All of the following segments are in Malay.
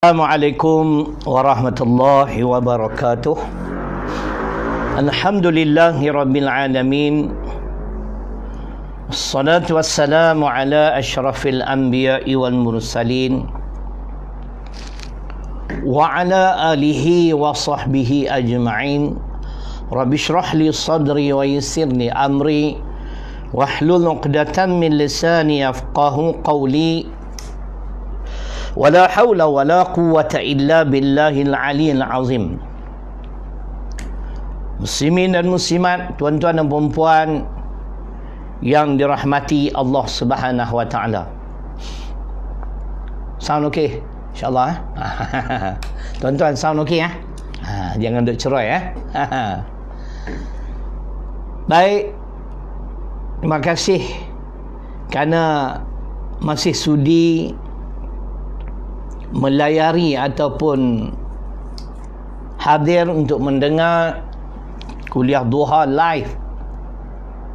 Assalamualaikum warahmatullahi wabarakatuh. Alhamdulillahi rabbil alamin. Assalatu wassalamu ala asyrafil anbiya'i wal mursalin wa ala alihi wa sahbihi ajma'in. Rabbi shrah li sadri wa yassir li amri wahlul 'uqdatam min lisani yafqahu qawli. Wala hawla wala quwwata illa billahil aliyyil azim. Muslimin dan muslimat, tuan-tuan dan puan-puan yang dirahmati Allah Subhanahu wa taala. Sound okey? Insya-Allah tuan-tuan sound okey jangan duk cerai Baik. Terima kasih kerana masih sudi melayari ataupun hadir untuk mendengar kuliah duha live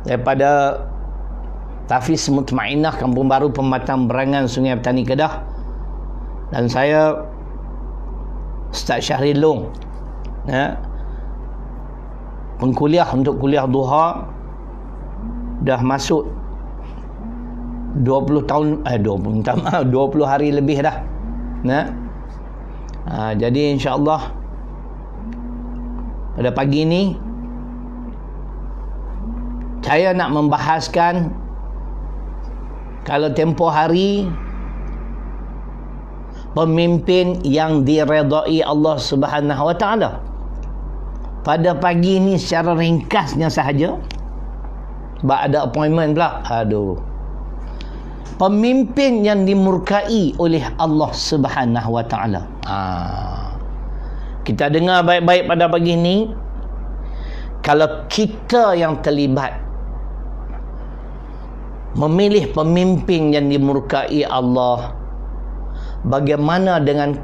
daripada Tafiz Mutmainah Kampung Baru Pematang Berangan Sungai Petani Kedah, dan saya Ustaz Syahrir Long, pengkuliah untuk kuliah duha dah masuk 20 hari lebih dah. Jadi insya-Allah pada pagi ini saya nak membahaskan, kalau tempoh hari pemimpin yang diredai Allah Subhanahu wa taala. Pada pagi ini secara ringkasnya sahaja, sebab ada appointment pula. Pemimpin yang dimurkai oleh Allah Subhanahu wa taala. Kita dengar baik-baik pada pagi ini. Kalau kita yang terlibat memilih pemimpin yang dimurkai Allah, bagaimana dengan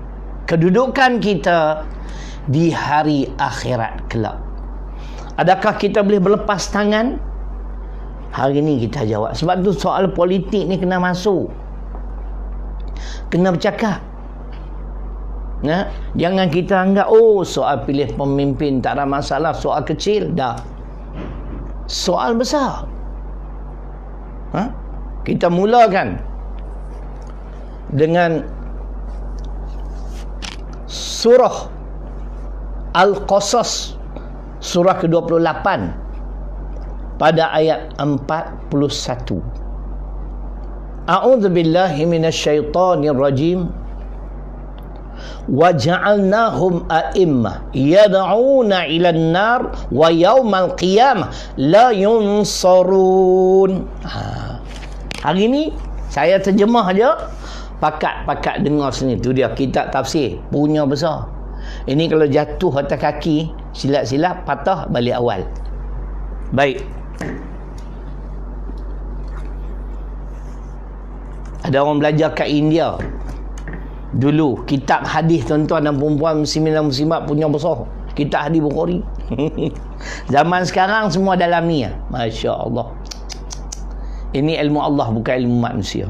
kedudukan kita di hari akhirat kelak? Adakah kita boleh berlepas tangan? Hari ni kita jawab. Sebab tu soal politik ni kena masuk, kena bercakap. Jangan kita anggap soal pilih pemimpin tak ada masalah, soal kecil. Dah soal besar. Kita mulakan dengan surah Al-Qasas, surah ke-28 pada ayat 41. A'udzubillahi minasyaitonir rajim. Wa ja'alnahum a'immah yad'una 'ilan nar wa yaumal qiyamah la yunsarun. Hari ni saya terjemah aja, pakat dengar sini. Tu dia kitab tafsir punya besar. Ini kalau jatuh atas kaki, silap-silap patah balik awal. Baik. Ada orang belajar kat India dulu, kitab hadis, tuan-tuan dan puan-puan muslimin dan muslimat punya besar, kitab hadis Bukhari. Zaman sekarang semua dalam ni. Masya-Allah. Ini ilmu Allah, bukan ilmu manusia.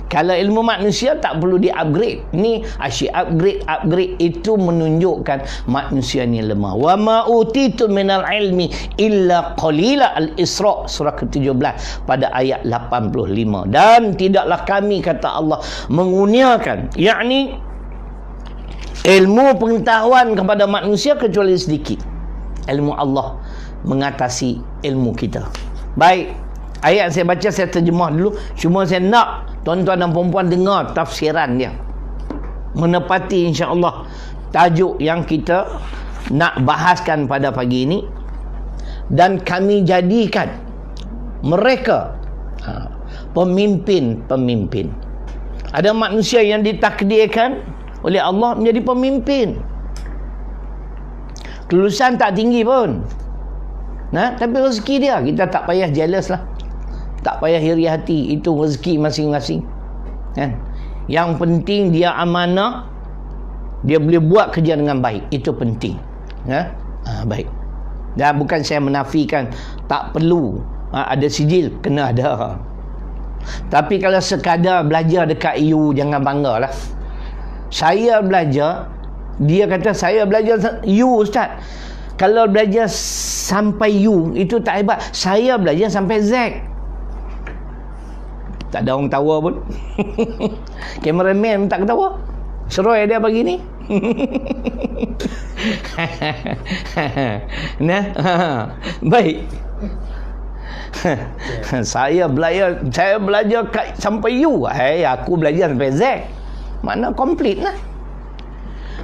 Kalau ilmu manusia tak perlu di-upgrade. Ni asyik upgrade itu menunjukkan manusia ni lemah. Wa ma utitu minal ilmi illa qalila. Al-Isra surah ke-17 pada ayat 85. Dan tidaklah kami, kata Allah, mengurniakan, yakni ilmu pengetahuan kepada manusia kecuali sedikit. Ilmu Allah mengatasi ilmu kita. Baik, ayat saya baca, saya terjemah dulu. Cuma saya nak tuan-tuan dan perempuan dengar tafsiran dia, menepati insya-Allah tajuk yang kita nak bahaskan pada pagi ini. Dan kami jadikan mereka pemimpin-pemimpin. Ada manusia yang ditakdirkan oleh Allah menjadi pemimpin. Kelulusan tak tinggi pun, tapi rezeki dia, kita tak payah jealous lah, tak payah iri hati. Itu rezeki masing-masing, Yang penting dia amanah, dia boleh buat kerja dengan baik. Itu penting. Baik. Dan bukan saya menafikan tak perlu ada sijil, kena ada. Tapi kalau sekadar belajar dekat EU, jangan banggalah. Saya belajar, dia kata saya belajar U Ustaz. Kalau belajar sampai U itu tak hebat. Saya belajar sampai Z. Tak ada orang tawa pun. Kameraman tak ketawa. Seroy dia pagi ni. Nah, baik. Saya belajar sampai U. Aku belajar sampai Z. Mana komplit lah.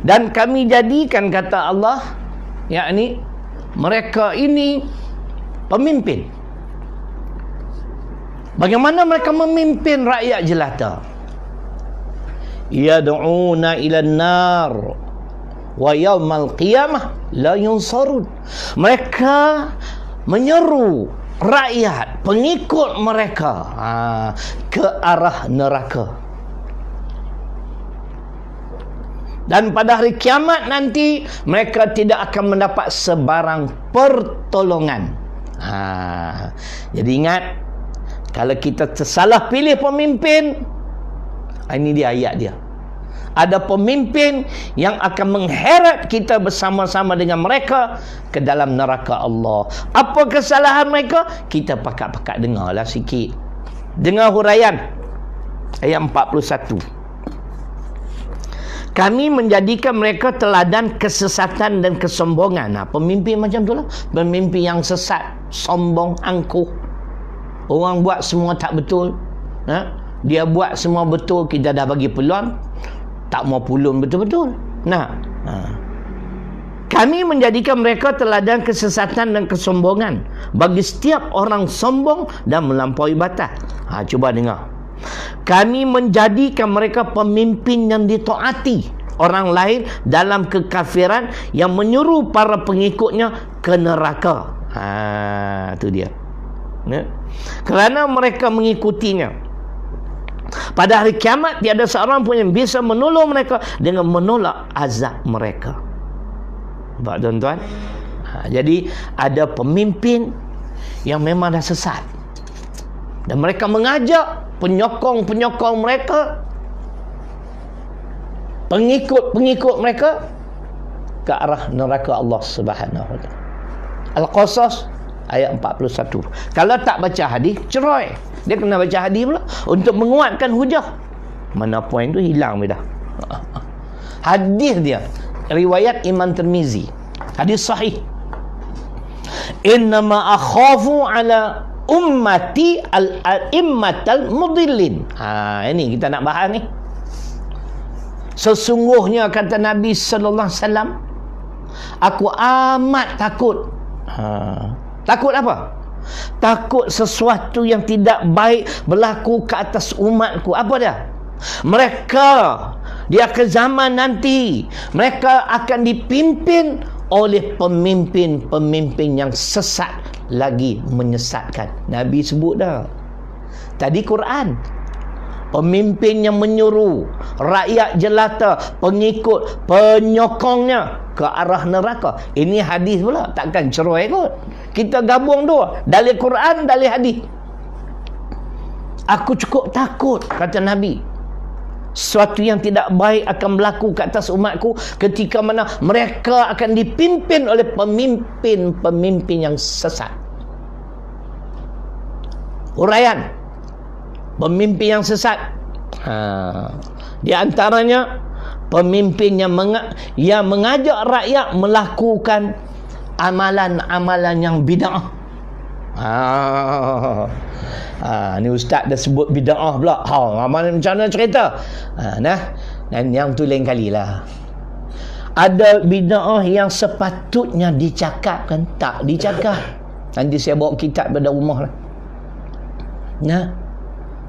Dan kami jadikan, kata Allah, yakni mereka ini pemimpin. Bagaimana mereka memimpin rakyat jelata? Yad'una ilan nar wa yawmal qiyamah la yunsarun. Mereka menyeru rakyat, pengikut mereka ke arah neraka. Dan pada hari kiamat nanti mereka tidak akan mendapat sebarang pertolongan. Jadi ingat, kalau kita tersalah pilih pemimpin, ini dia ayat dia. Ada pemimpin yang akan mengheret kita bersama-sama dengan mereka ke dalam neraka Allah. Apa kesalahan mereka? Kita pakat-pakat dengarlah sikit. Dengar huraian ayat 41. Kami menjadikan mereka teladan kesesatan dan kesombongan. Pemimpin macam tu lah. Pemimpin yang sesat, sombong, angkuh. Orang buat semua tak betul. Dia buat semua betul, kita dah bagi peluang, tak mau pulun betul-betul. Kami menjadikan mereka teladan kesesatan dan kesombongan bagi setiap orang sombong dan melampaui batas. Cuba dengar. Kami menjadikan mereka pemimpin yang ditaati orang lain dalam kekafiran yang menyuruh para pengikutnya ke neraka. Itu dia. Kerana mereka mengikutinya, pada hari kiamat tiada seorang pun yang bisa menolong mereka dengan menolak azab mereka. Nampak tuan-tuan? Jadi ada pemimpin yang memang dah sesat, dan mereka mengajak penyokong-penyokong mereka, pengikut-pengikut mereka ke arah neraka Allah Subhanahu wa taala. Al-Qasas ayat 41. Kalau tak baca hadis, cerai. Dia kena baca hadis pula untuk menguatkan hujah. Mana poin tu hilang dah. Hadis dia riwayat Imam Tirmizi. Hadis sahih. Innama akhafu ala ummati al-immatal mudillin. Ini kita nak bahas ni. Sesungguhnya kata Nabi sallallahu alaihi wasallam, aku amat takut. Takut apa? Takut sesuatu yang tidak baik berlaku ke atas umatku. Apa dia? Mereka di akhir zaman nanti, mereka akan dipimpin oleh pemimpin-pemimpin yang sesat lagi menyesatkan. Nabi sebut dah. Tadi Quran. Pemimpin yang menyuruh rakyat jelata, pengikut, penyokongnya ke arah neraka. Ini hadis pula, takkan cerai kot. Kita gabung dua, dalil Quran, dalil hadis. Aku cukup takut, kata Nabi, sesuatu yang tidak baik akan berlaku ke atas umatku ketika mana mereka akan dipimpin oleh pemimpin-pemimpin yang sesat. Huraian pemimpin yang sesat, di antaranya pemimpin yang mengajak rakyat melakukan amalan-amalan yang bid'ah. Ni ustaz dah sebut bid'ah pula. Amalan macam mana cerita? Dan yang tu lain kali lah. Ada bid'ah yang sepatutnya dicakapkan, tak dicakap. Nanti saya bawa kitab pada rumah lah.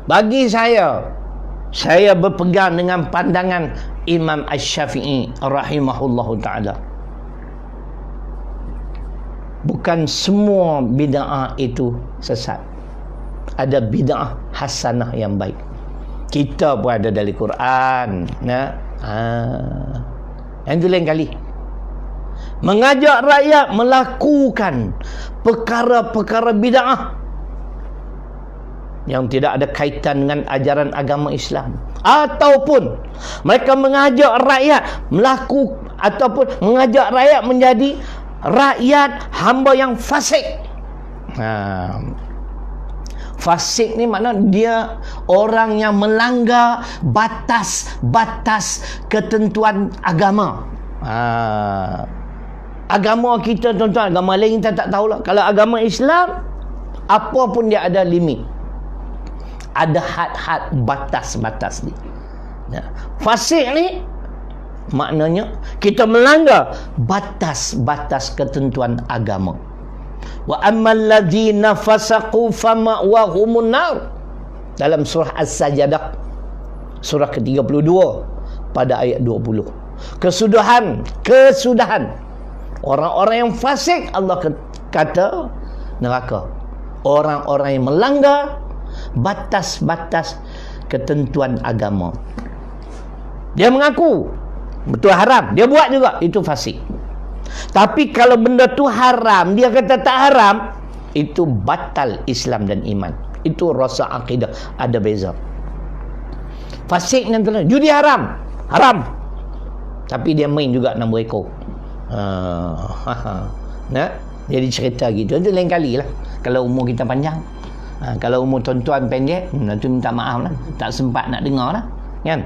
Bagi saya berpegang dengan pandangan Imam Asy-Syafi'i rahimahullahu ta'ala. Bukan semua bid'ah itu sesat. Ada bid'ah hasanah yang baik. Kita pun ada dari Quran. Yang itu lain kali. Mengajak rakyat melakukan perkara-perkara bid'ah. yang tidak ada kaitan dengan ajaran agama Islam, ataupun mereka mengajak rakyat ataupun mengajak rakyat menjadi rakyat hamba yang fasik. Fasik ni makna dia orang yang melanggar batas-batas ketentuan agama. Agama kita, tuan-tuan, agama lain kita tak tahulah. Kalau agama Islam, apa pun dia ada limit, ada had-had, batas-batas ni. Fasik ni maknanya kita melanggar batas-batas ketentuan agama. Wa ammal ladzina fasaqu fama'wahumun nar, dalam surah As-Sajdah surah ke-32 pada ayat 20. Kesudahan orang-orang yang fasik, Allah kata neraka. Orang-orang yang melanggar batas-batas ketentuan agama. Dia mengaku betul haram, dia buat juga, itu fasik. Tapi kalau benda tu haram, dia kata tak haram, itu batal Islam dan iman. Itu rasa akidah, ada beza. Fasik ni antara judi haram, tapi dia main juga 6 ekor. Jadi cerita gitu, itu lain kali lah kalau umur kita panjang. Kalau umur tuan-tuan pendek, tu minta maaf lah, tak sempat nak dengar lah, kan?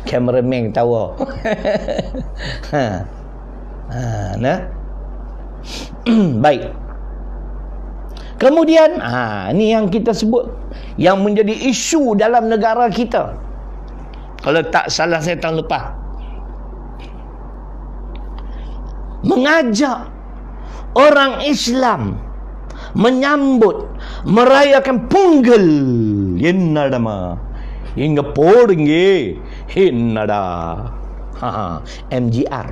Cameraman tawa. Baik. Kemudian ni yang kita sebut yang menjadi isu dalam negara kita. Kalau tak salah saya tahun lepas, mengajak orang Islam menyambut, merayakan Pongal. Yenadama inga poringe hinada. MGR,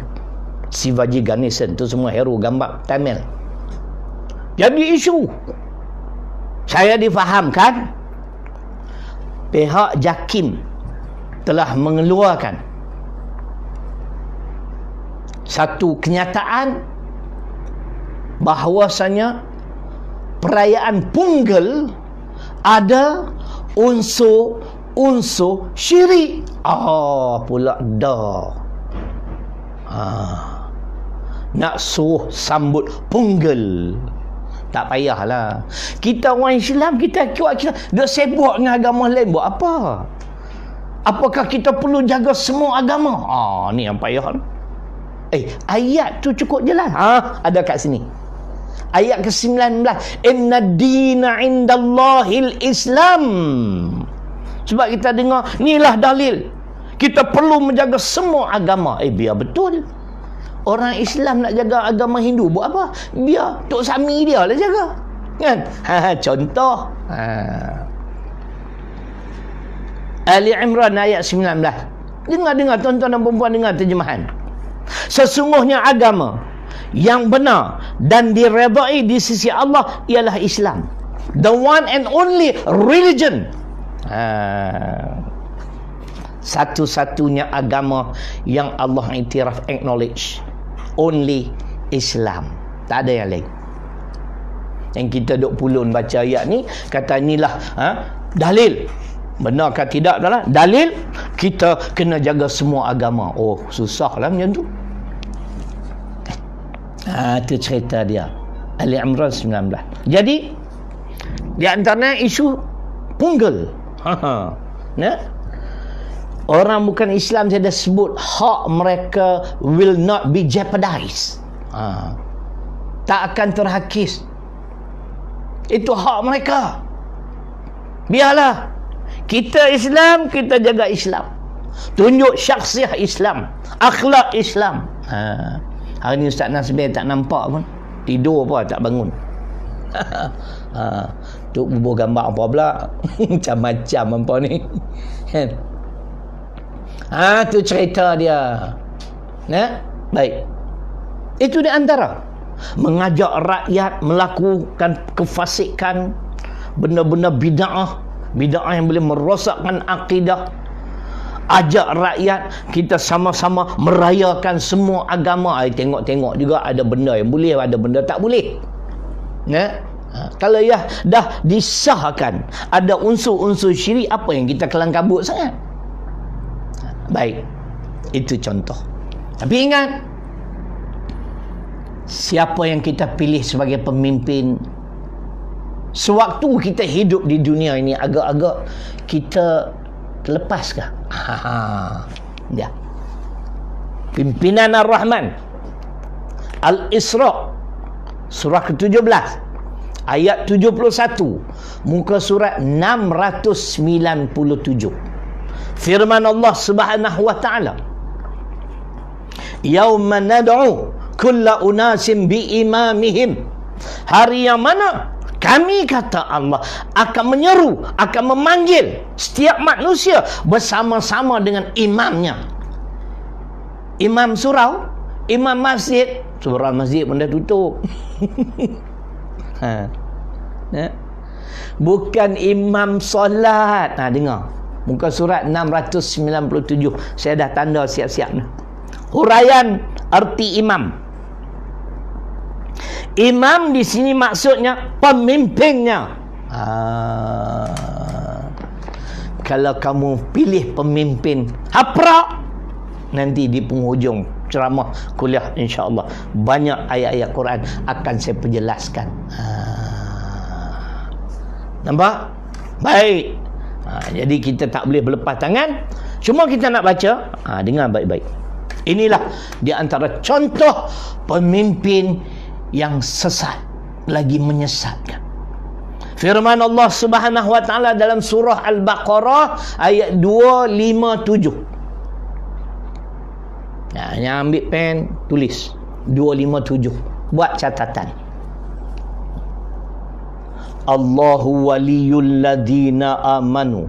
Shivaji Ganesan, tu semua hero gambar Tamil. Jadi isu, saya difahamkan pihak JAKIM telah mengeluarkan satu kenyataan bahawasanya perayaan Pongal ada unsur syirik. Pula dah. Nak suruh sambut Pongal, tak payahlah. Kita orang Islam, kita duk sibuk dengan agama lain, buat apa? Apakah kita perlu jaga semua agama? Ni yang payah. Ayat tu cukup jelas. Ada kat sini. Ayat ke-19. Inna dina indallahil Islam. Sebab kita dengar, inilah dalil kita perlu menjaga semua agama. Biar betul. Orang Islam nak jaga agama Hindu, buat apa? Biar Tok Sami dia lah jaga, kan? Contoh Ali Imran ayat 19. Dengar tuan-tuan dan perempuan, dengar terjemahan. Sesungguhnya agama yang benar dan diredai di sisi Allah ialah Islam, the one and only religion. Satu-satunya agama yang Allah iktiraf, acknowledge, only Islam, tak ada yang lain. Yang kita duk pulun baca ayat ni, kata inilah dalil. Benarkah tidak adalah dalil kita kena jaga semua agama. Susahlah macam tu. Itu cerita dia, Ali Imran 19. Jadi di antaranya isu Pongal. Orang bukan Islam, saya dah sebut, hak mereka will not be jeopardized. Tak akan terhakis. Itu hak mereka. Biarlah. Kita Islam, kita jaga Islam. Tunjuk syakhsiah Islam, akhlak Islam. Hari ni Ustaz Nasbih tak nampak pun. Tidur pun tak bangun. Tuk bubuh gambar apa pula. Macam-macam apa ni. Tu cerita dia. Baik. Itu di antara mengajak rakyat melakukan kefasikan, benda-benda bid'ah yang boleh merosakkan akidah. Ajak rakyat kita sama-sama merayakan semua agama. Tengok-tengok juga, ada benda yang boleh, ada benda tak boleh. Kalau dah disahkan ada unsur-unsur syirik, apa yang kita kelang kabut sangat? Baik, itu contoh. Tapi ingat, siapa yang kita pilih sebagai pemimpin sewaktu kita hidup di dunia ini, agak-agak kita lepaskah? Ya. Pimpinan Ar-Rahman, Al-Isra, surah ke-17, ayat 71, muka surat 697. Firman Allah Subhanahu wa taala, "Yauma nad'u kulla unasin biimamihim." Hari yang mana kami, kata Allah, akan menyeru, akan memanggil setiap manusia bersama-sama dengan imamnya. Imam surau, imam masjid, surau masjid pun dah tutup. Bukan imam solat. Dengar, muka surat 697. Saya dah tanda siap-siap dah. Huraian arti imam. Imam di sini maksudnya pemimpinnya. Kalau kamu pilih pemimpin haprak, nanti di penghujung ceramah kuliah insya-Allah banyak ayat-ayat Quran akan saya perjelaskan. Nampak? Baik. Jadi kita tak boleh berlepas tangan. Cuma kita nak baca, dengar baik-baik. Inilah di antara contoh pemimpin yang sesat, lagi menyesatkan. Firman Allah Subhanahu wa taala dalam surah Al-Baqarah ayat 257. Yang ambil pen, tulis 257, buat catatan. Allahu waliyul ladina amanu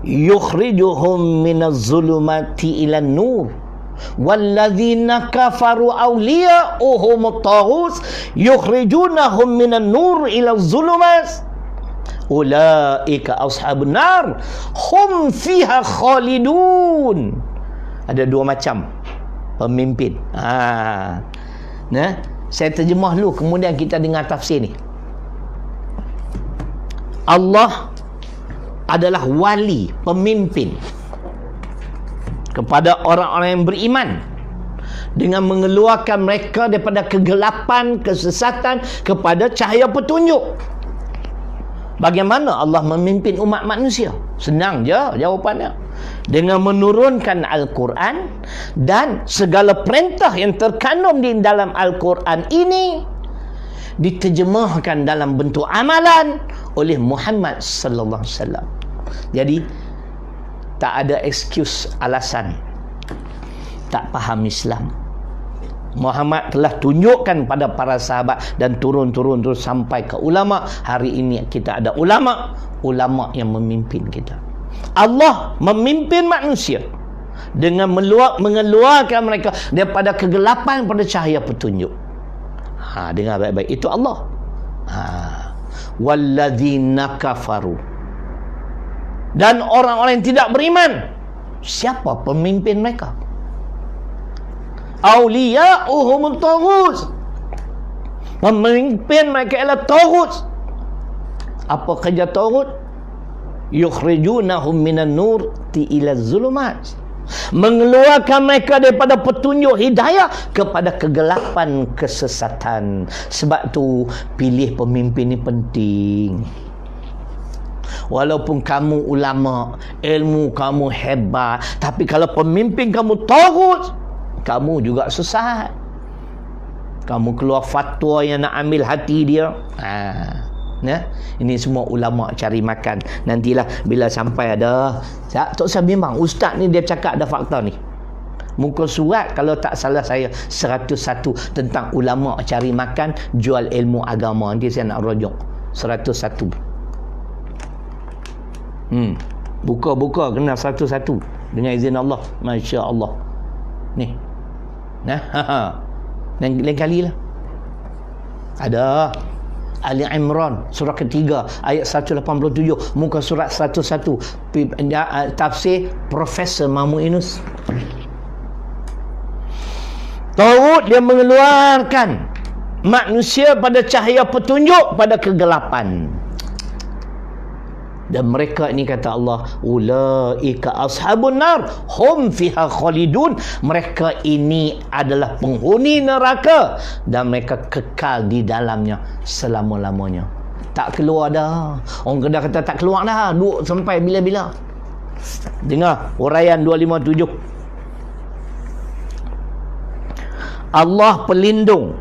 yukhrijuhum minaz zulumati ilan nur walladzina kafaru awliya'uhum at-taghut yukhrijunahum minan nur ila zulumat ulaika ashabun nar hum fiha khalidun. Ada dua macam pemimpin. Saya terjemah dulu, kemudian kita dengar tafsir ni. Allah adalah wali, pemimpin kepada orang-orang yang beriman dengan mengeluarkan mereka daripada kegelapan, kesesatan kepada cahaya petunjuk. Bagaimana Allah memimpin umat manusia? Senang je jawapannya. Dengan menurunkan Al-Quran dan segala perintah yang terkandung di dalam Al-Quran ini diterjemahkan dalam bentuk amalan oleh Muhammad sallallahu alaihi wasallam. Jadi tak ada excuse, alasan tak faham Islam. Muhammad telah tunjukkan pada para sahabat dan turun-turun terus sampai ke ulama. Hari ini kita ada ulama yang memimpin kita. Allah memimpin manusia dengan mengeluarkan mereka daripada kegelapan pada cahaya petunjuk. Dengar baik-baik, itu Allah. Walladzina kafaru, dan orang-orang yang tidak beriman, siapa pemimpin mereka? Awliya'uhum at-taghut, pemimpin mereka ialah taghut. Apa kerja taghut? Yukhrijunahum minan nur ila zulumat, mengeluarkan mereka daripada petunjuk hidayah kepada kegelapan kesesatan. Sebab tu pilih pemimpin ni penting. Walaupun kamu ulama, ilmu kamu hebat, tapi kalau pemimpin kamu taghut, kamu juga sesat. Kamu keluar fatwa yang nak ambil hati dia. Ini semua ulama cari makan. Nantilah bila sampai ada, tak usah bimbang, ustaz ni dia cakap ada fakta ni. Muka surat kalau tak salah saya 101 tentang ulama cari makan jual ilmu agama. Nanti saya nak rujuk 101. Buka kena 101 dengan izin Allah. Masya Allah. Ni. Lain kali lah. Ada Ali Imran surah ketiga ayat 187, muka surat 101, tafsir Profesor Mahmud Yunus. Taghut dia mengeluarkan manusia pada cahaya petunjuk pada kegelapan. Dan mereka ini, kata Allah, ulaika ashabun nar hum fiha khalidun. Mereka ini adalah penghuni neraka dan mereka kekal di dalamnya selama-lamanya. Tak keluar dah. Orang Kedah kata tak keluar dah, duduk sampai bila-bila. Dengar uraian 257. Allah pelindung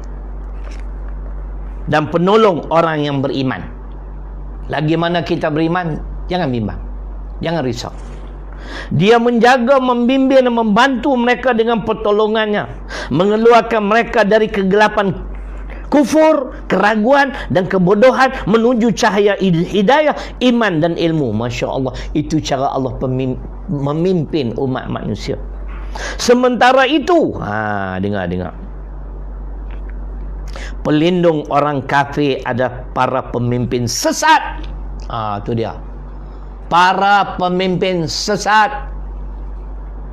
dan penolong orang yang beriman. Lagi mana kita beriman, jangan bimbang, jangan risau. Dia menjaga, membimbing dan membantu mereka dengan pertolongannya, mengeluarkan mereka dari kegelapan kufur, keraguan dan kebodohan menuju cahaya hidayah, iman dan ilmu. Masya Allah, itu cara Allah memimpin umat manusia. Sementara itu, dengar, pelindung orang kafir ada para pemimpin sesat. Itu dia, para pemimpin sesat.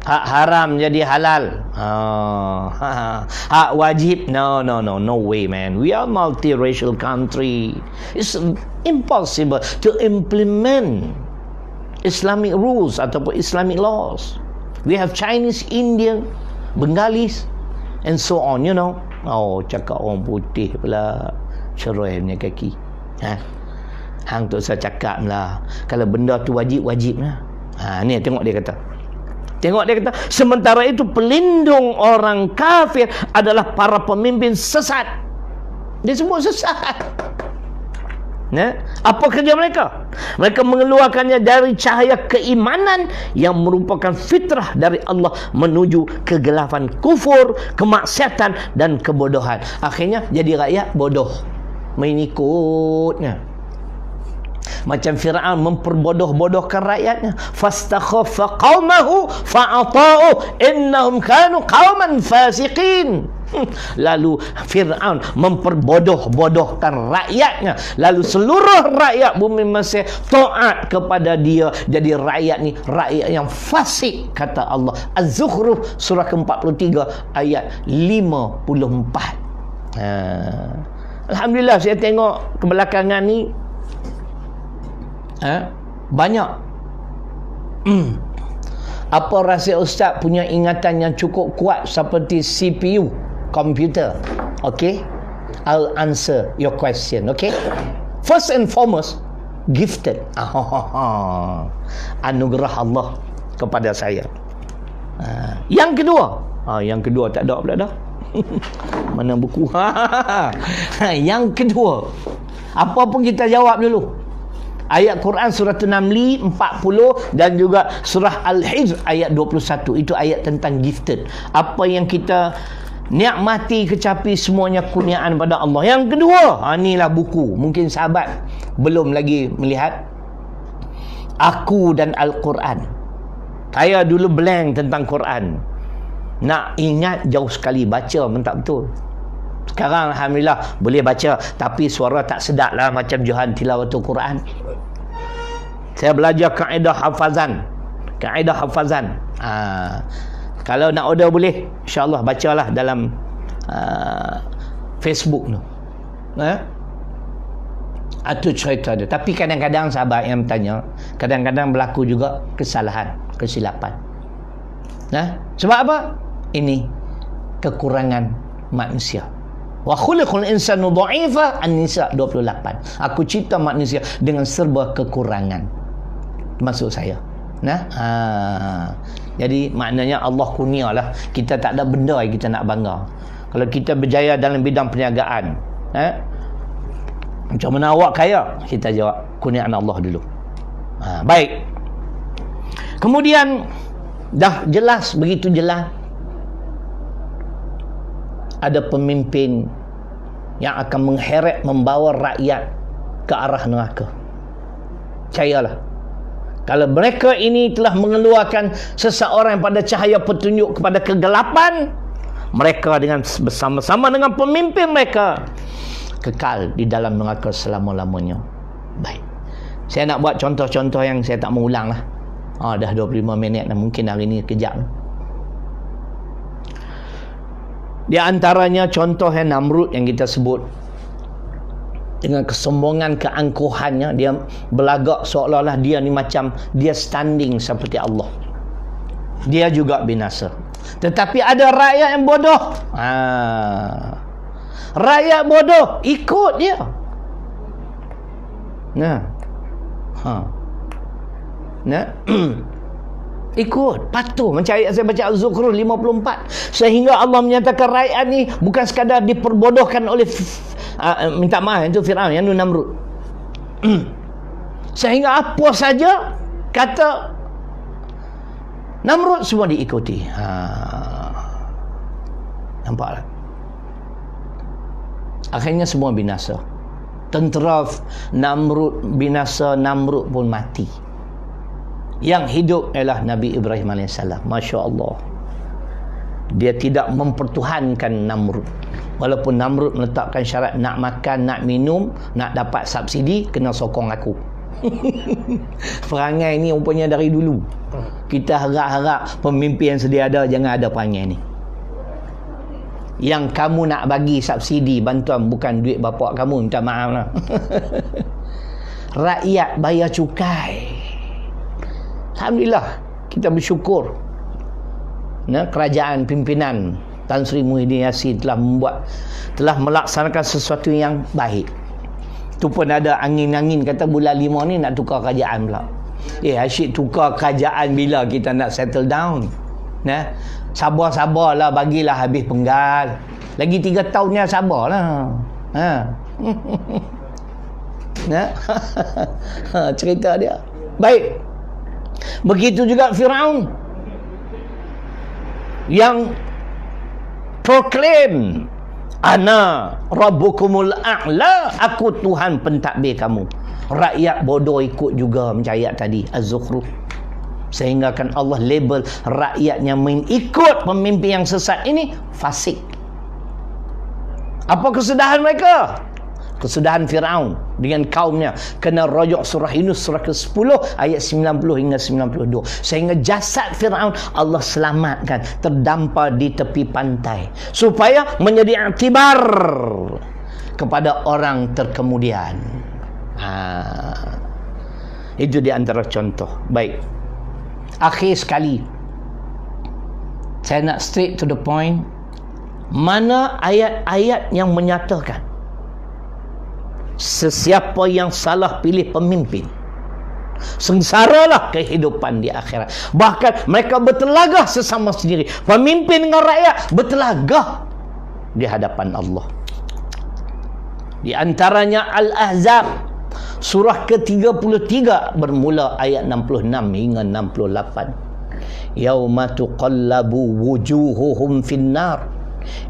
Hak haram jadi halal, hak wajib, no way man. We are multiracial country. It's impossible to implement Islamic rules ataupun Islamic laws. We have Chinese, Indian, Bengalis and so on, you know. Cakap orang putih pula cerai punya kaki. Hang tak usah cakap lah. Kalau benda tu wajib lah. Ni tengok dia kata. Sementara itu pelindung orang kafir adalah para pemimpin sesat. Dia semua sesat. Apa kerja mereka? Mereka mengeluarkannya dari cahaya keimanan yang merupakan fitrah dari Allah menuju kegelapan kufur, kemaksiatan dan kebodohan. Akhirnya jadi rakyat bodoh, mengikutnya. Macam Fir'aun memperbodoh-bodohkan rakyatnya. Fastakhaffa qaumahu fa'ata'u innahum kanu qauman fasiqin. Lalu Fir'aun memperbodoh-bodohkan rakyatnya. Lalu seluruh rakyat bumi Mesir taat kepada dia. Jadi rakyat ni rakyat yang fasik, kata Allah. Az-Zukhruf surah ke-43 ayat 54. Alhamdulillah, saya tengok kebelakangan ni banyak. Apa rahsia Ustaz punya ingatan yang cukup kuat seperti CPU komputer? Okay, I'll answer your question. Okay, first and foremost, gifted. Anugerah Allah kepada saya. Yang kedua tak ada pula dah. Mana buku? Yang kedua, apa pun kita jawab dulu. Ayat Quran surah An-Naml 40 dan juga surah Al-Hijr ayat 21. Itu ayat tentang gifted. Apa yang kita nikmati, kecapi, semuanya kurniaan pada Allah. Yang kedua, inilah buku. Mungkin sahabat belum lagi melihat. Aku dan Al-Quran. Saya dulu blank tentang Quran. Nak ingat jauh sekali, baca pun tak betul. Sekarang Alhamdulillah boleh baca, tapi suara tak sedap lah macam Johan tilawatul Quran. Saya belajar kaedah hafazan. Kalau nak order boleh, insyaAllah bacalah dalam Facebook tu. Itu cerita dia. Tapi kadang-kadang sahabat yang bertanya, kadang-kadang berlaku juga kesalahan, kesilapan. Sebab apa? Ini kekurangan manusia. Wa khuliqal insanu dha'ifa, An-Nisa 28. Aku cipta manusia dengan serba kekurangan. Termasuk saya. Jadi maknanya Allah kurnialah. Kita tak ada benda yang kita nak bangga. Kalau kita berjaya dalam bidang perniagaan, macam mana awak kaya? Kita jawab kurniaan Allah dulu. Baik. Kemudian dah jelas, begitu jelas, ada pemimpin yang akan mengheret, membawa rakyat ke arah neraka. Percayalah, kalau mereka ini telah mengeluarkan seseorang pada cahaya petunjuk kepada kegelapan, mereka dengan bersama-sama dengan pemimpin mereka kekal di dalam neraka selama-lamanya. Baik, saya nak buat contoh-contoh yang saya tak mau ulang lah. Dah 25 minit dah, mungkin hari ni kejap. Di antaranya contohnya Namrud yang kita sebut. Dengan kesombongan, keangkuhannya, dia berlagak seolah-olah dia ni macam dia standing seperti Allah. Dia juga binasa. Tetapi ada rakyat yang bodoh. Rakyat bodoh ikut dia. Ikut, patuh. Macam ayat saya baca Az-Zukhruf 54. Sehingga Allah menyatakan rakyat ni bukan sekadar diperbodohkan oleh minta maaf, itu Fir'aun, yang itu Namrud. Sehingga apa saja kata Namrud semua diikuti. Nampaklah. Akhirnya semua binasa. Tentera Namrud binasa, Namrud pun mati. Yang hidup ialah Nabi Ibrahim AS. Masya Allah. Dia tidak mempertuhankan Namrud. Walaupun Namrud meletakkan syarat nak makan, nak minum, nak dapat subsidi, kena sokong aku. Perangai ni rupanya dari dulu. Kita harap-harap pemimpin yang sedia ada, jangan ada perangai ni. Yang kamu nak bagi subsidi, bantuan, bukan duit bapak kamu, minta maaf lah. Rakyat bayar cukai. Alhamdulillah, kita bersyukur. Kerajaan pimpinan Tan Sri Muhyiddin Yassin telah melaksanakan sesuatu yang baik. Tu pun ada angin-angin kata bulan 5 ni nak tukar kerajaan pula. Asyik tukar kerajaan bila kita nak settle down. Sabar-sabarlah, bagilah habis penggal. Lagi 3 tahunnya sabarlah. Cerita dia. Baik. Begitu juga Firaun yang proclaim ana rabbukumul a'la, aku Tuhan pentadbir kamu. Rakyat bodoh ikut juga macam ayat tadi Az-Zukhruf. Sehingga kan Allah label rakyatnya mengikut pemimpin yang sesat ini fasik. Apa kesudahan mereka? Kesudahan Firaun dengan kaumnya kena rojok surah Yunus surah ke-10 ayat 90 hingga 92. Sehingga jasad Firaun Allah selamatkan, terdampar di tepi pantai supaya menjadi iktibar kepada orang terkemudian. Itu di antara contoh. Baik. Akhir sekali, saya nak straight to the point. Mana ayat-ayat yang menyatakan sesiapa yang salah pilih pemimpin, sengsaralah kehidupan di akhirat. Bahkan mereka bertelagah sesama sendiri. Pemimpin dengan rakyat bertelagah di hadapan Allah. Di antaranya Al-Ahzab surah ke-33 bermula ayat 66 hingga 68. Yauma tuqallabu wujuhuhum finnar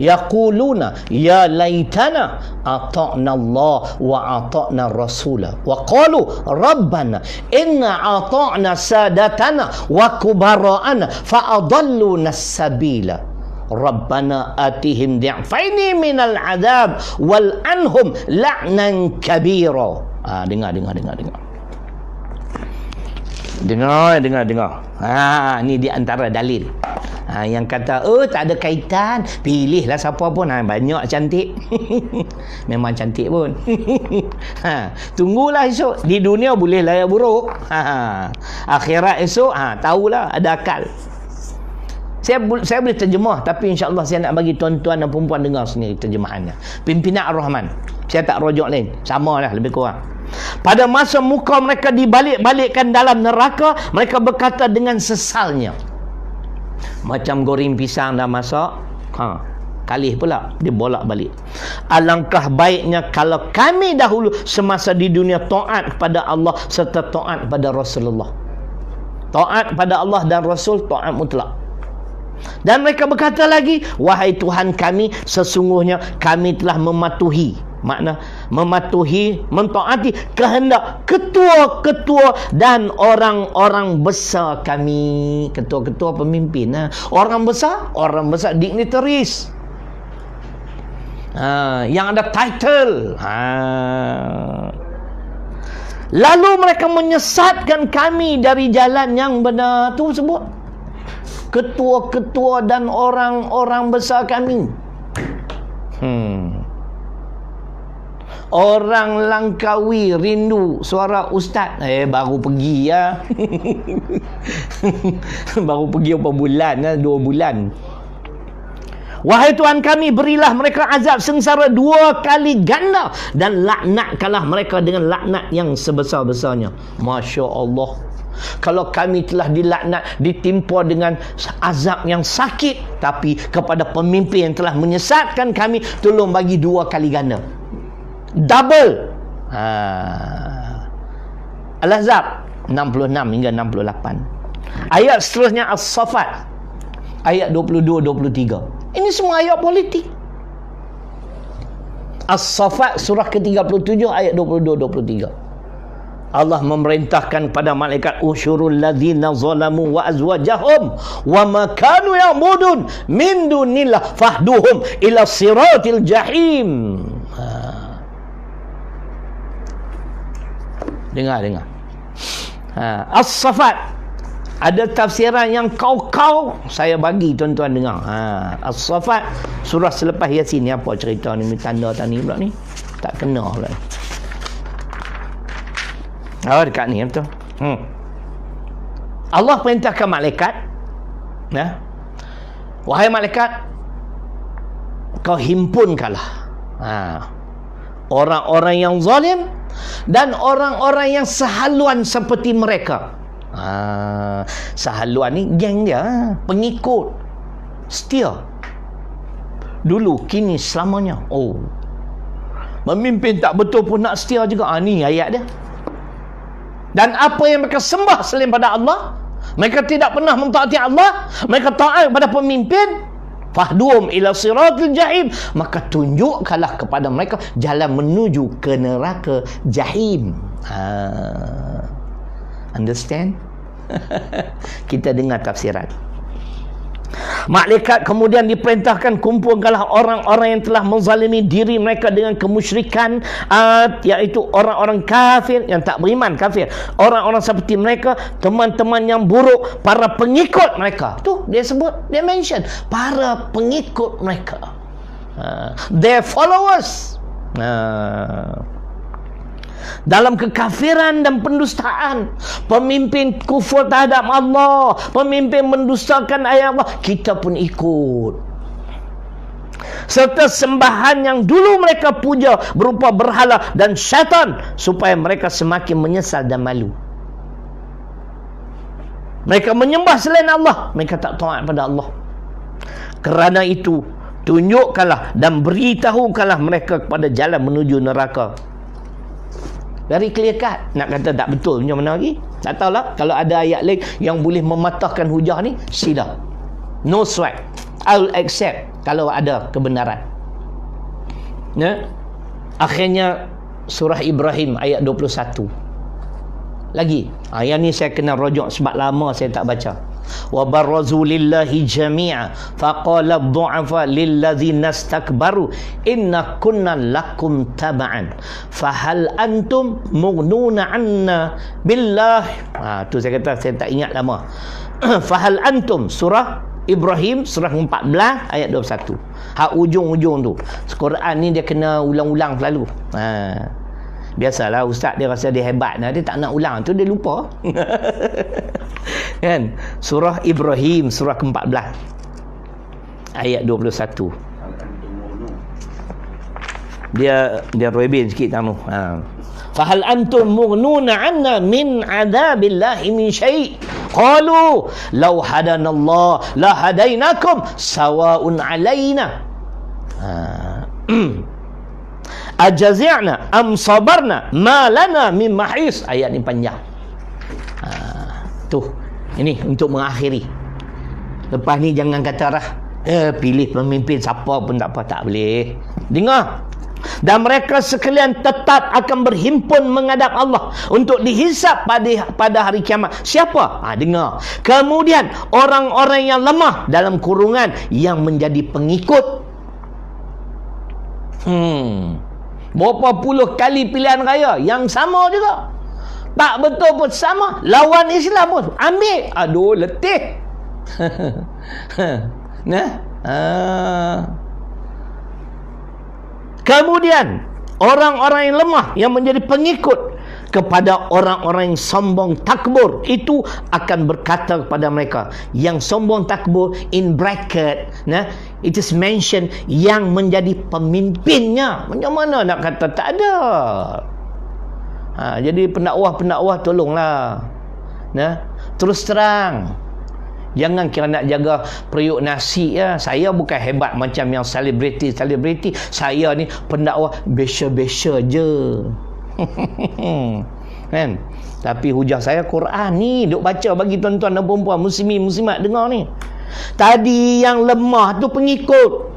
yaquluna ya laitana ata'na Allah wa ata'na rasula wa qalu rabbana inna ata'na sadatana wa kubara'ana fa adalluna as-sabila rabbana atihim di'faini minal adab wal anhum la'nan kabira. Dengar. Ni di antara dalil. Yang kata tak ada kaitan, pilihlah siapa pun. Banyak cantik. Memang cantik pun. Tunggulah esok. Di dunia boleh layak buruk. Akhirat esok tahulah, ada akal. Saya boleh terjemah, tapi insya-Allah saya nak bagi tuan-tuan dan perempuan dengar sendiri terjemahannya. Pimpinan Ar-Rahman. Saya tak rojok lain. Samalah lebih kurang. Pada masa muka mereka dibalik-balikkan dalam neraka, mereka berkata dengan sesalnya. Macam goreng pisang dah masak, kalih pula dibolak-balik. Alangkah baiknya kalau kami dahulu semasa di dunia taat kepada Allah serta taat kepada Rasulullah. Taat kepada Allah dan Rasul, taat mutlak. Dan mereka berkata lagi, wahai Tuhan kami, sesungguhnya kami telah mematuhi, makna mematuhi, mentaati kehendak ketua-ketua dan orang-orang besar kami. Ketua-ketua pemimpin, orang besar dignitaries, yang ada title. Lalu mereka menyesatkan kami dari jalan yang benar. Tu sebut ketua-ketua dan orang-orang besar kami. Orang Langkawi rindu suara ustaz. Baru pergi ya. Baru pergi berapa bulan, 2 bulan. Wahai Tuhan kami, berilah mereka azab sengsara 2 kali ganda, dan laknatkanlah mereka dengan laknat yang sebesar-besarnya. Masya Allah. Kalau kami telah dilaknat, ditimpa dengan azab yang sakit, tapi kepada pemimpin yang telah menyesatkan kami, tolong bagi 2 kali ganda, double. Al-Ahzab 66 hingga 68. Ayat seterusnya As-Saffat ayat 22-23. Ini semua ayat politik. As-Saffat surah ke-37 ayat 22-23. Allah memerintahkan pada malaikat, usyurul ladzina zalamu wa azwajahum wa ma kanu ya'budun min dunillah fahduhum ila siratil jahim. Dengar. As-Saffat ada tafsiran yang kau saya bagi tuan-tuan dengar. As-Saffat surah selepas Yasin ni. Apa cerita ni, tanda tani pula ni, tak kena pula. Dekat ni betul. Allah perintahkan malaikat, wahai malaikat, kau himpunkanlah orang-orang yang zalim dan orang-orang yang sehaluan seperti mereka. Sehaluan ni geng dia, pengikut, setia, dulu, kini, selamanya. Memimpin tak betul pun nak setia juga. Ni ayat dia. Dan apa yang mereka sembah selain pada Allah, mereka tidak pernah mentaati Allah, mereka taat kepada pemimpin, fahdum ila siratil jahim, maka tunjukkanlah kepada mereka jalan menuju ke neraka jahim. Understand? Kita dengar tafsiran. Malaikat kemudian diperintahkan, kumpulkanlah orang-orang yang telah menzalimi diri mereka dengan kemusyrikan, iaitu orang-orang kafir yang tak beriman, kafir, orang-orang seperti mereka, teman-teman yang buruk, para pengikut mereka. Tu dia sebut, dia mention para pengikut mereka, their followers, dalam kekafiran dan pendustaan. Pemimpin kufur terhadap Allah, pemimpin mendustakan ayat Allah, kita pun ikut. Serta sembahan yang dulu mereka puja berupa berhala dan syaitan, supaya mereka semakin menyesal dan malu. Mereka menyembah selain Allah, mereka tak taat pada Allah. Kerana itu, tunjukkanlah dan beritahukanlah mereka kepada jalan menuju neraka. Very clear cut. Nak kata tak betul macam mana lagi? Tak tahulah. Kalau ada ayat lain yang boleh mematahkan hujah ni, sila. No sweat. I'll accept kalau ada kebenaran. Akhirnya surah Ibrahim ayat 21. Lagi. Yang ni saya kena rujuk sebab lama saya tak baca. Wa barrazu lillahi jami'a faqala ad-du'afa lilladzina istakbaru inna kunna lakum taba'an fahal antum mughnuna 'anna billah. Tu saya kata saya tak ingat lama. Fahal antum, surah Ibrahim surah 14 ayat 21. Ujung-ujung tu. Quran ni dia kena ulang-ulang selalu. Biasalah ustaz dia rasa dia hebat, dia tak nak ulang, tu dia lupa. Kan? Surah Ibrahim surah ke-14 ayat 21. Dia rebel sikit tamu. Fahal antum mughnuna 'anna min 'adabillahi min syai'. Qalu law hadanallah la hadainakum sawa'un 'alaina. Ajazi'na am sabarna ma lana min mahis. Ayat ni panjang. Tu, ini untuk mengakhiri. Lepas ni jangan kata pilih pemimpin siapa pun tak apa, tak boleh. Dengar. Dan mereka sekalian tetap akan berhimpun menghadap Allah untuk dihisap pada hari kiamat. Siapa? Dengar. Kemudian orang-orang yang lemah dalam kurungan yang menjadi pengikut. Berapa puluh kali pilihan raya yang sama juga, tak betul pun sama, lawan Islam pun ambil. Aduh, letih. Kemudian orang-orang yang lemah yang menjadi pengikut kepada orang-orang yang sombong takbur itu akan berkata kepada mereka yang sombong takbur, in bracket, it is mentioned yang menjadi pemimpinnya. Macam mana nak kata tak ada? Jadi pendakwah tolonglah, terus terang, jangan kira nak jaga periuk nasi ya. Saya bukan hebat macam yang selebriti. Saya ni pendakwah biasa-biasa je. Kan? Tapi hujah saya Quran ni, duk baca bagi tuan-tuan dan puan-puan muslimat dengar ni. Tadi yang lemah tu pengikut,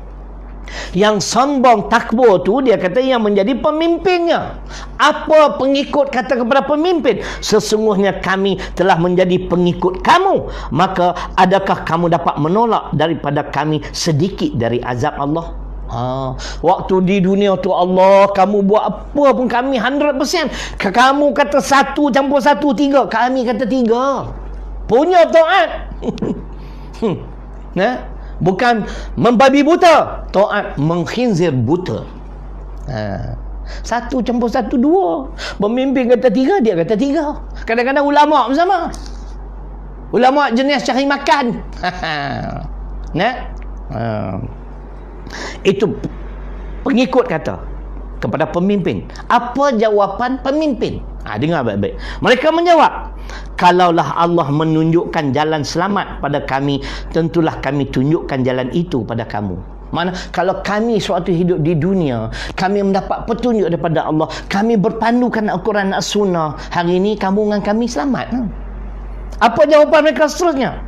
yang sombong takbur tu dia kata yang menjadi pemimpinnya. Apa pengikut kata kepada pemimpin? Sesungguhnya kami telah menjadi pengikut kamu, maka adakah kamu dapat menolak daripada kami sedikit dari azab Allah? Waktu di dunia tu Allah, kamu buat apa pun kami 100%. Kamu kata 1 campur 1 3, kami kata 3. Punya taat. Bukan membabi buta, taat mengkhinzir buta. 1 campur 1 2. Pemimpin kata 3, dia kata 3. Kadang-kadang ulama bersama. Ulama jenis cari makan. Itu pengikut kata kepada pemimpin. Apa jawapan pemimpin? Dengar baik-baik. Mereka menjawab, kalaulah Allah menunjukkan jalan selamat pada kami, tentulah kami tunjukkan jalan itu pada kamu. Mana kalau kami suatu hidup di dunia, kami mendapat petunjuk daripada Allah, kami berpandukan Al-Quran dan As-Sunnah, hari ini kamu dengan kami selamat. Apa jawapan mereka seterusnya?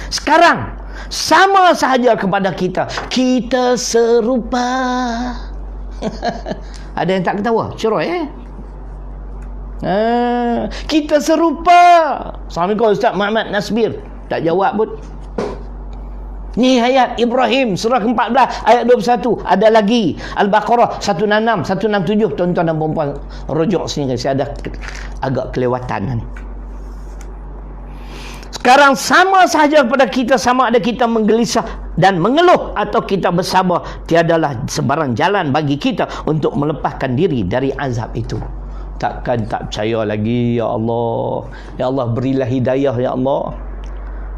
Sekarang sama sahaja kepada kita. Kita serupa. Ada yang tak ketawa? Cerai kita serupa. Assalamualaikum Ustaz Muhammad Nasbir. Tak jawab pun. Ni ayat Ibrahim surah ke-14 ayat 21. Ada lagi Al-Baqarah 166, 167. Tuan-tuan dan puan-puan rujuk sini. Saya ada agak kelewatan. Sekarang sama sahaja kepada kita, sama ada kita menggelisah dan mengeluh atau kita bersabar, tiadalah sebarang jalan bagi kita untuk melepaskan diri dari azab itu. Takkan tak percaya lagi, ya Allah. Ya Allah, berilah hidayah ya Allah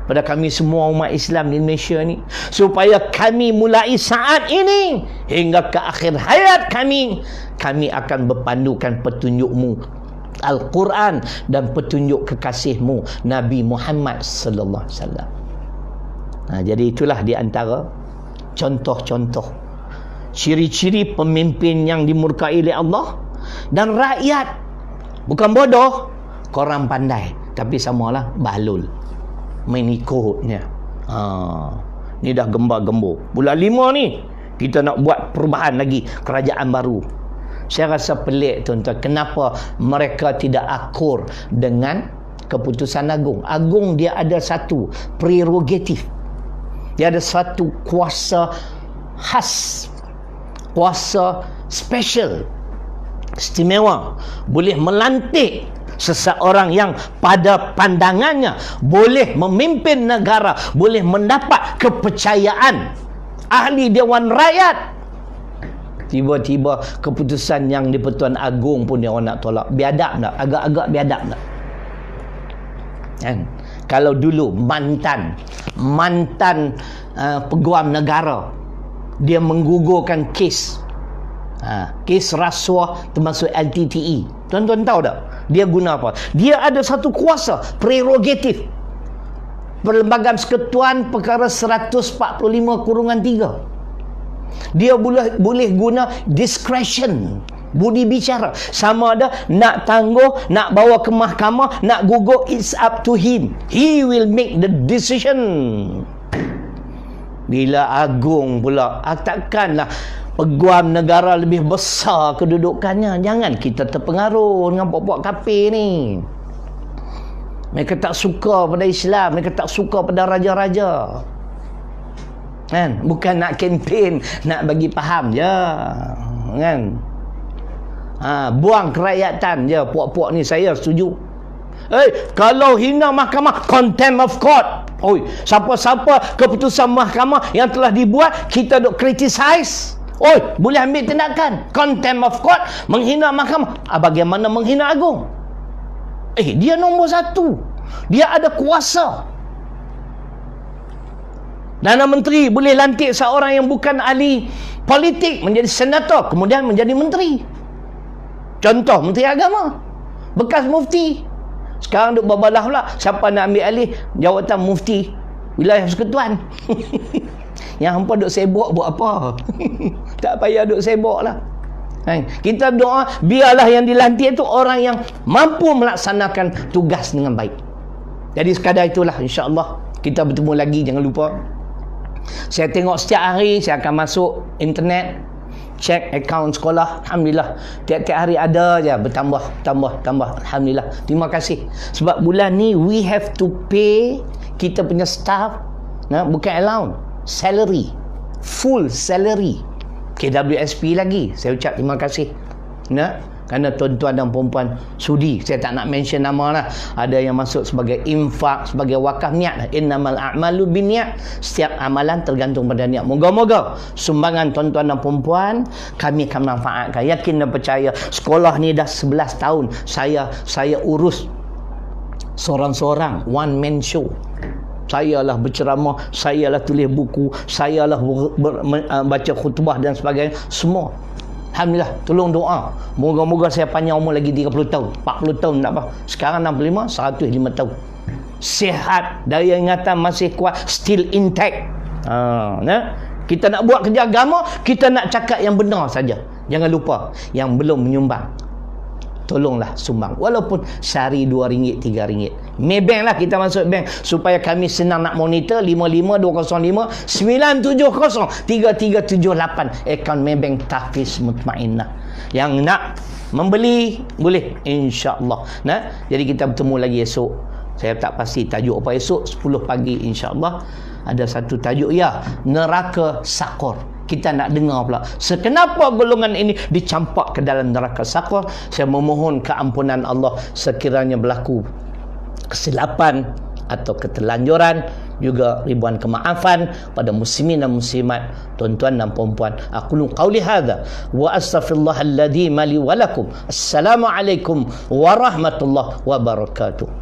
pada kami semua umat Islam di Indonesia ni, supaya kami mulai saat ini hingga ke akhir hayat kami akan berpandukan petunjuk-Mu Al-Quran dan petunjuk kekasihmu Nabi Muhammad sallallahu alaihi wasallam. Jadi itulah di antara contoh-contoh ciri-ciri pemimpin yang dimurkai oleh Allah. Dan rakyat bukan bodoh, korang pandai, tapi samalah balul, main ikutnya. Ni dah gembar-gembur. Bulan 5 ni kita nak buat perubahan lagi, kerajaan baru. Saya rasa pelik tuan-tuan, kenapa mereka tidak akur dengan keputusan agung. Agung dia ada satu prerogatif, dia ada satu kuasa khas, kuasa special, istimewa, boleh melantik seseorang yang pada pandangannya boleh memimpin negara, boleh mendapat kepercayaan ahli Dewan Rakyat. Tiba-tiba keputusan yang di Pertuan Agong pun dia orang nak tolak. Biadab tak? Agak-agak biadab tak? Kan? Kalau dulu mantan peguam negara, dia menggugurkan kes rasuah termasuk LTTE. Tuan-tuan tahu tak? Dia guna apa? Dia ada satu kuasa prerogatif. Perlembagaan Persekutuan perkara 145/3. Dia boleh guna discretion, budi bicara. Sama ada nak tangguh, nak bawa ke mahkamah, nak gugur, it's up to him. He will make the decision. Bila agung pula, takkanlah peguam negara lebih besar kedudukannya. Jangan kita terpengaruh dengan puak-puak kafir ni. Mereka tak suka pada Islam, mereka tak suka pada raja-raja. Kan? Bukan nak kempen, nak bagi faham je. Kan? Buang kerakyatan je. Puak-puak ni saya setuju. Kalau hina mahkamah, contempt of court. Siapa-siapa keputusan mahkamah yang telah dibuat, kita duk criticize. Oi, boleh ambil tindakan contempt of court, menghina mahkamah. Bagaimana menghina agung? Dia nombor satu. Dia ada kuasa. Perdana Menteri boleh lantik seorang yang bukan ahli politik menjadi senator, kemudian menjadi menteri. Contoh Menteri Agama, bekas mufti. Sekarang duk berbalah pula siapa nak ambil alih jawatan mufti wilayah persekutuan. Yang hampa duk sibuk buat apa? Tak payah duk sibuk lah. Kita doa biarlah yang dilantik itu orang yang mampu melaksanakan tugas dengan baik. Jadi sekadar itulah, insya-Allah kita bertemu lagi. Jangan lupa, saya tengok setiap hari saya akan masuk internet, cek akaun sekolah. Alhamdulillah, tiap-tiap hari ada je bertambah. Alhamdulillah, terima kasih. Sebab bulan ni we have to pay kita punya staff, bukan allowance, salary, full salary. KWSP lagi, saya ucap terima kasih. Kerana tuan-tuan dan perempuan sudi, saya tak nak mention nama lah. Ada yang masuk sebagai infak, sebagai wakaf niat lah. Innamal a'malu binniat. Setiap amalan tergantung pada niat. Moga-moga sumbangan tuan-tuan dan perempuan kami akan manfaatkan. Yakin dan percaya, sekolah ni dah 11 tahun saya urus seorang-seorang, one man show. Sayalah berceramah, sayalah tulis buku, sayalah baca khutbah dan sebagainya, semua. Alhamdulillah, tolong doa. Moga-moga saya panjang umur lagi 30 tahun, 40 tahun tak apa. Sekarang 65, 105 tahun. Sihat, daya ingatan masih kuat, still intact. Kita nak buat kerja agama, kita nak cakap yang benar saja. Jangan lupa, yang belum menyumbang, tolonglah sumbang. Walaupun sehari RM2, RM3. Maybank lah, kita masuk bank supaya kami senang nak monitor. 55-205-970-3378 akaun Maybank Tahfiz Mutmainnah. Yang nak membeli boleh, insya-Allah. Jadi kita bertemu lagi esok. Saya tak pasti tajuk apa esok, 10 pagi insya-Allah. Ada satu tajuk, neraka Sakor. Kita nak dengar pula kenapa golongan ini dicampak ke dalam neraka Sakor. Saya memohon keampunan Allah sekiranya berlaku kesilapan atau keterlanjuran, juga ribuan kemaafan pada muslimin dan muslimat, tuan-tuan dan puan-puan. Aqulu qauli hadza wa astaghfirullahal ladzi li wa lakum. Assalamualaikum warahmatullahi wabarakatuh.